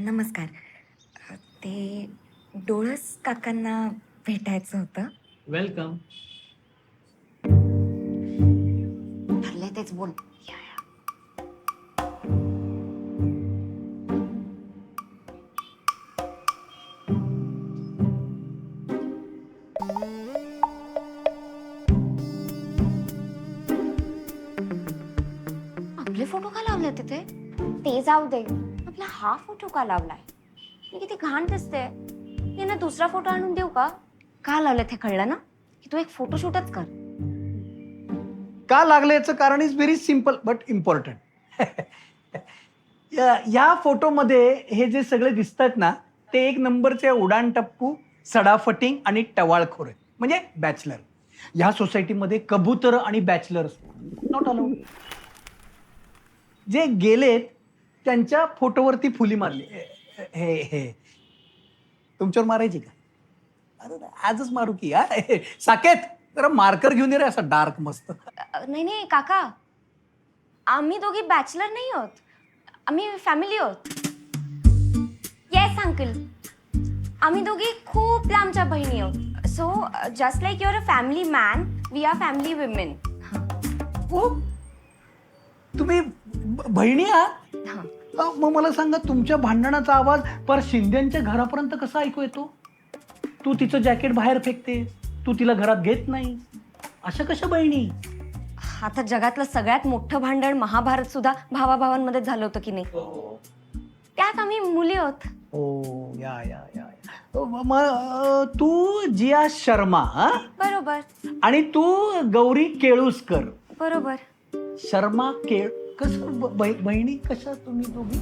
नमस्कार. ते डोळस काकांना भेटायचं होतं. वेलकम. ठरलंय तेच बोल. या, या. आपले फोटो का लावले तिथे? ते जाऊ दे, आपला हा फोटो का लावलाय? मी किती घाण दिसते. यांना दुसरा फोटो आणून देऊ का? का लावलं ते कळलं ना की तू एक फोटोशूटच कर. का लागलं याचं कारण is very simple but important. या फोटोमध्ये हे जे सगळे दिसत आहेत ना ते एक नंबरचे उडाण टप्पू, सडाफटिंग आणि टवाळखोर आहेत. म्हणजे बॅचलर. ह्या सोसायटीमध्ये कबूतर आणि बॅचलर्स नॉट अलाउड. जे गेलेत त्यांच्या फोटोवरती फुली मारली. हे हे तुमच्यावर मारायची का? अरे आजच मारू की यार. साकेत जरा मार्कर घेऊन ये रे, असा डार्क मस्त. नाही नाही काका, आम्ही दोघी बॅचलर नाही आहोत, आम्ही फॅमिली आहोत. येस अंकल, आम्ही दोघी खूप लांबच्या बहिणी आहोत. So just like your a family man, we are family women. हो तुम्ही बहिणी आहात? हां. मग मला सांगा तुमच्या भांडणाचा आवाज पर शिंदेच्या घरापर्यंत कसा ऐकू येतो? तू तिचं जॅकेट बाहेर फेकते, तू तिला घरात घेत नाही, अशा कशा बहिणी? आता जगातलं सगळ्यात मोठं भांडण महाभारत सुद्धा भावाभावांमध्ये झालं होतं की नाही? त्यात आम्ही मुली आहोत. ओ या या या या. मग तू जिया शर्मा हा? बरोबर आणि तू गौरी केळुसकर. बरोबर. शर्मा केळ कसं बहिणी कशा तुम्ही दोघी?